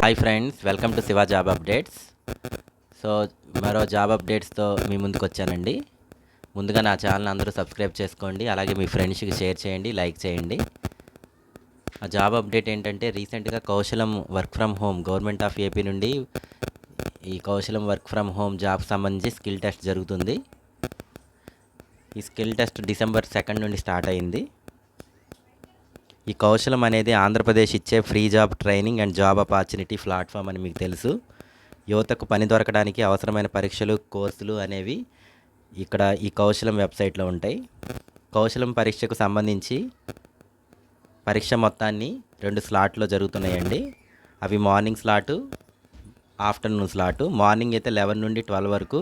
Hi friends, welcome to Shiva job updates. So మరో job అప్డేట్స్తో మీ ముందుకు వచ్చానండి. ముందుగా నా ఛానల్ అందరూ సబ్స్క్రైబ్ చేసుకోండి, అలాగే మీ ఫ్రెండ్స్కి షేర్ చేయండి, లైక్ చేయండి. ఆ జాబ్ అప్డేట్ ఏంటంటే, రీసెంట్గా Kaushalam work from home government of AP నుండి ఈ Kaushalam work from home job సంబంధించి స్కిల్ టెస్ట్ జరుగుతుంది. ఈ స్కిల్ టెస్ట్ డిసెంబర్ 2 నుండి స్టార్ట్ అయింది. ఈ కౌశలం అనేది ఆంధ్రప్రదేశ్ ఇచ్చే free job training and job opportunity platform అని మీకు తెలుసు. యువతకు పని దొరకడానికి అవసరమైన పరీక్షలు, కోర్సులు అనేవి ఇక్కడ ఈ కౌశలం వెబ్సైట్లో ఉంటాయి. కౌశలం పరీక్షకు సంబంధించి పరీక్ష మొత్తాన్ని 2 స్లాట్లో జరుగుతున్నాయండి. అవి morning slot, afternoon slot. Morning అయితే 11 నుండి 12 వరకు,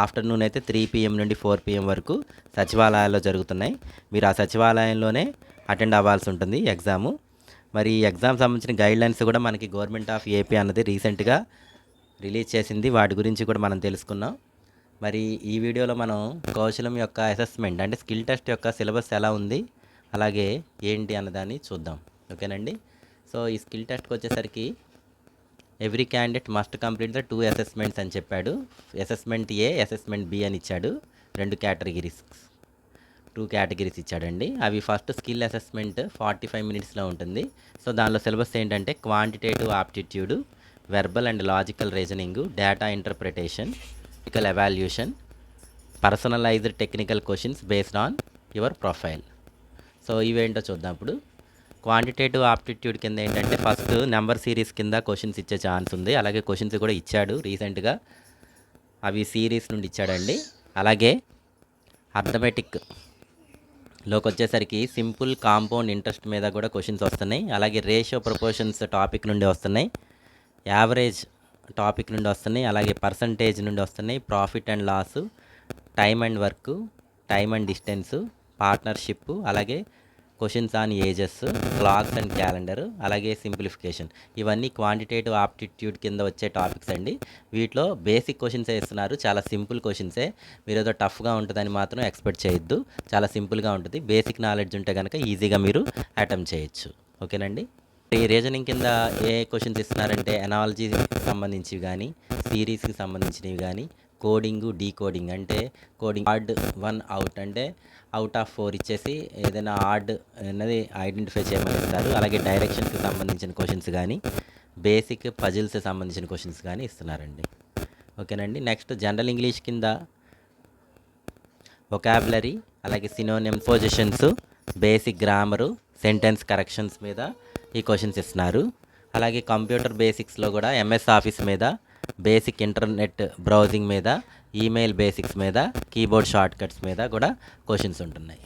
ఆఫ్టర్నూన్ అయితే 3 PM నుండి 4 PM వరకు సచివాలయాల్లో జరుగుతున్నాయి. మీరు ఆ సచివాలయంలోనే అటెండ్ అవ్వాల్సి ఉంటుంది ఎగ్జాము. మరి ఈ ఎగ్జామ్ సంబంధించిన గైడ్లైన్స్ కూడా మనకి గవర్నమెంట్ ఆఫ్ ఏపీ అన్నది రీసెంట్గా రిలీజ్ చేసింది. వాటి గురించి కూడా మనం తెలుసుకున్నాం. మరి ఈ వీడియోలో మనం కౌశలం యొక్క అసెస్మెంట్ అంటే స్కిల్ టెస్ట్ యొక్క సిలబస్ ఎలా ఉంది, అలాగే ఏంటి అన్నదాన్ని చూద్దాం. ఓకేనండి. సో ఈ స్కిల్ టెస్ట్కి వచ్చేసరికి every candidate must complete the 2 assessments అని చెప్పాడు. అసెస్మెంట్ ఏ, అసెస్మెంట్ బి అని ఇచ్చాడు. 2 కేటగిరీస్ ఇచ్చాడండి. అవి ఫస్ట్ స్కిల్ అసెస్మెంట్ 45 మినిట్స్లో ఉంటుంది. సో దానిలో సిలబస్ ఏంటంటే quantitative aptitude, verbal and logical reasoning, data interpretation, technical evaluation, personalised technical questions based on your profile. So ఇవేంటో చూద్దాం. ఇప్పుడు క్వాంటిటేటివ్ ఆప్టిట్యూడ్ కింద ఏంటంటే ఫస్ట్ నెంబర్ సిరీస్ కింద క్వశ్చన్స్ ఇచ్చే ఛాన్స్ ఉంది. అలాగే క్వశ్చన్స్ కూడా ఇచ్చాడు రీసెంట్గా, అవి సిరీస్ నుండి ఇచ్చాడండి. అలాగే అర్థమెటిక్లోకి వచ్చేసరికి సింపుల్, కాంపౌండ్ ఇంట్రెస్ట్ మీద కూడా క్వశ్చన్స్ వస్తున్నాయి. అలాగే రేషియో ప్రపోర్షన్స్ టాపిక్ నుండి వస్తున్నాయి, యావరేజ్ టాపిక్ నుండి వస్తున్నాయి, అలాగే పర్సంటేజ్ నుండి వస్తున్నాయి, profit and loss, time and work, time and distance, partnership, అలాగే questions on ages, clocks and calendar, అలాగే సింప్లిఫికేషన్. ఇవన్నీ క్వాంటిటేటివ్ ఆప్టిట్యూడ్ కింద వచ్చే టాపిక్స్ అండి. వీటిలో బేసిక్ క్వశ్చన్సే ఇస్తున్నారు, చాలా సింపుల్ క్వశ్చన్సే. మీరు ఏదో టఫ్గా ఉంటుందని మాత్రం ఎక్స్పెక్ట్ చేయొద్దు. చాలా సింపుల్గా ఉంటుంది. బేసిక్ నాలెడ్జ్ ఉంటే కనుక ఈజీగా మీరు అటెంప్ట్ చేయొచ్చు. ఓకేనండి. ఈ రీజనింగ్ కింద ఏ క్వశ్చన్స్ ఇస్తున్నారంటే ఎనాలజీకి సంబంధించివి కానీ, సిరీస్కి సంబంధించినవి కానీ, కోడింగ్, డీకోడింగ్ అంటే కోడింగ్ ఆడ్ 1 అవుట్ అంటే అవుట్ ఆఫ్ 4 ఇచ్చేసి ఏదైనా ఆడ్ అన్నది ఐడెంటిఫై చేయమని ఇస్తారు. అలాగే డైరెక్షన్స్కి సంబంధించిన క్వశ్చన్స్ కానీ, బేసిక్ పజిల్స్కి సంబంధించిన క్వశ్చన్స్ కానీ ఇస్తున్నారండి. ఓకేనండి. నెక్స్ట్ జనరల్ ఇంగ్లీష్ కింద వొకాబులరీ, అలాగే synonyms, positions, basic grammar, sentence corrections మీద ఈ క్వశ్చన్స్ ఇస్తున్నారు. అలాగే కంప్యూటర్ బేసిక్స్లో కూడా ఎంఎస్ ఆఫీస్ మీద, బేసిక్ ఇంటర్నెట్ బ్రౌజింగ్ మీద, ఈమెయిల్ బేసిక్స్ మీద, కీబోర్డ్ షార్ట్ కట్స్ మీద కూడా క్వశ్చన్స్ ఉంటున్నాయి.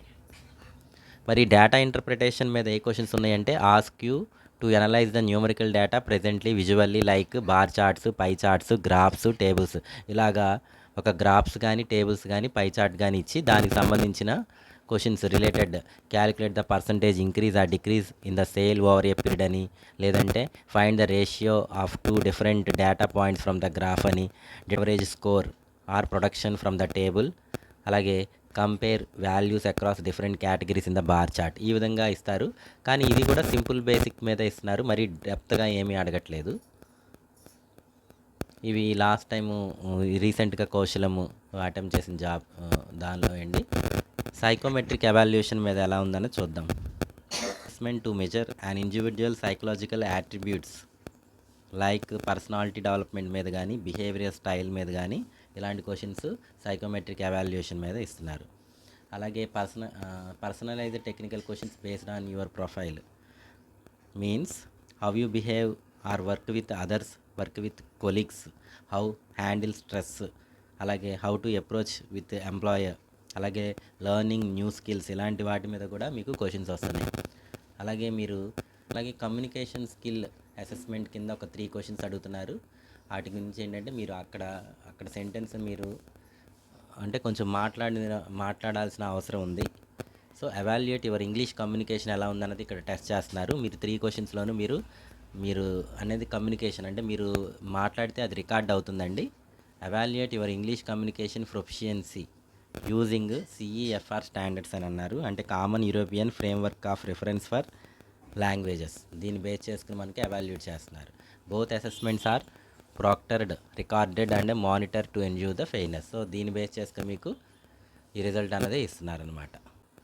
మరి డేటా ఇంటర్ప్రిటేషన్ మీద ఏ క్వశ్చన్స్ ఉన్నాయంటే ask you to analyse the numerical data presently visually like bar charts, pi charts, graphs, tables. ఇలాగా ఒక గ్రాఫ్స్ కానీ, టేబుల్స్ కానీ, పై చార్ట్ కానీ ఇచ్చి దానికి సంబంధించిన questions related, calculate the percentage increase or decrease in the sale over a period అని, లేదంటే find the ratio of 2 different data points from the graph అని, average score or production from the table, అలాగే compare values across different categories in the bar chart. ఈ విధంగా ఇస్తారు. కానీ ఇది కూడా సింపుల్ బేసిక్ మీద ఇస్తున్నారు, మరి డెప్త్గా ఏమీ అడగట్లేదు. ఇవి లాస్ట్ టైము రీసెంట్గా కౌశలము అటెంప్ట్ చేసిన జాబ్ దానిలో అండి. సైకోమెట్రిక్ ఎవాల్యుయేషన్ మీద ఎలా ఉందని చూద్దాం. Assessment to measure and individual psychological attributes like personality development మీద కానీ, బిహేవియర్ స్టైల్ మీద కానీ ఇలాంటి క్వశ్చన్స్ సైకోమెట్రిక్ ఎవాల్యుయేషన్ మీద ఇస్తున్నారు. అలాగే personalised technical questions based on your profile means how you behave or work with others, work with colleagues, how handle stress, అలాగే how to approach with employer, అలాగే learning new skills, ఇలాంటి వాటి మీద కూడా మీకు క్వశ్చన్స్ వస్తున్నాయి. అలాగే కమ్యూనికేషన్ స్కిల్ అసెస్మెంట్ కింద ఒక 3 క్వశ్చన్స్ అడుగుతున్నారు. వాటి గురించి ఏంటంటే మీరు అక్కడ సెంటెన్స్ మీరు అంటే కొంచెం మాట్లాడాల్సిన అవసరం ఉంది. So evaluate your English communication ఎలా ఉందన్నది ఇక్కడ టెస్ట్ చేస్తున్నారు. మీరు 3 క్వశ్చన్స్లోనూ మీరు అనేది కమ్యూనికేషన్ అంటే మీరు మాట్లాడితే అది రికార్డ్ అవుతుందండి. Evaluate your English communication proficiency using CEFR standards అని అన్నారు. అంటే common European framework of reference for languages. దీన్ని బేస్ చేసుకుని మనకి ఎవాల్యుయేట్ చేస్తున్నారు. Both assessments are proctored, recorded and monitor to ensure the fairness. So దీన్ని బేస్ చేసుకొని మీకు ఈ రిజల్ట్ అనేది ఇస్తున్నారనమాట.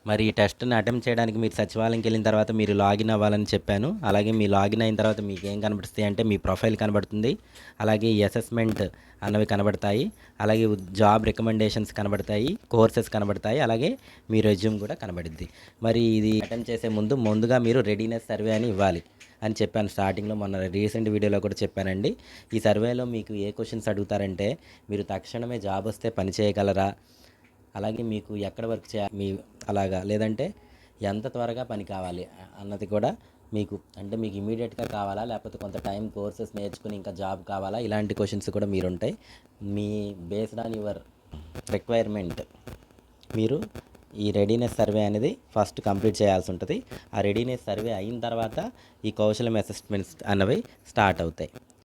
మరి ఈ టెస్ట్ని అటెంప్ట్ చేయడానికి మీరు సచివాలయంకి వెళ్ళిన తర్వాత మీరు లాగిన్ అవ్వాలని చెప్పాను. అలాగే మీ లాగిన్ అయిన తర్వాత మీకు ఏం కనబడుతుంది అంటే మీ ప్రొఫైల్ కనబడుతుంది, అలాగే ఈ అసెస్మెంట్ అన్నవి కనబడతాయి, అలాగే జాబ్ రికమెండేషన్స్ కనబడతాయి, కోర్సెస్ కనబడతాయి, అలాగే మీ రెజ్యూమ్ కూడా కనబడుద్ది. మరి ఇది అటెంప్ట్ చేసే ముందుగా మీరు రెడీనెస్ సర్వే అని ఇవ్వాలి అని చెప్పాను స్టార్టింగ్లో, మొన్న రీసెంట్ వీడియోలో కూడా చెప్పానండి. ఈ సర్వేలో మీకు ఏ క్వశ్చన్స్ అడుగుతారంటే మీరు తక్షణమే జాబ్ వస్తే పని చేయగలరా, అలాగే మీకు ఎక్కడ వర్క్ చేయాలి మీ అలాగా, లేదంటే ఎంత త్వరగా పని కావాలి అన్నది కూడా మీకు, అంటే మీకు ఇమీడియట్గా కావాలా లేకపోతే కొంత టైం కోర్సెస్ నేర్చుకుని ఇంకా జాబ్ కావాలా, ఇలాంటి క్వశ్చన్స్ కూడా మీరు ఉంటాయి. Me based on your requirement మీరు ఈ రెడీనెస్ సర్వే అనేది ఫస్ట్ కంప్లీట్ చేయాల్సి ఉంటుంది. ఆ రెడీనెస్ సర్వే అయిన తర్వాత ఈ కౌశలం అసెస్మెంట్స్ అన్నవి స్టార్ట్ అవుతాయి.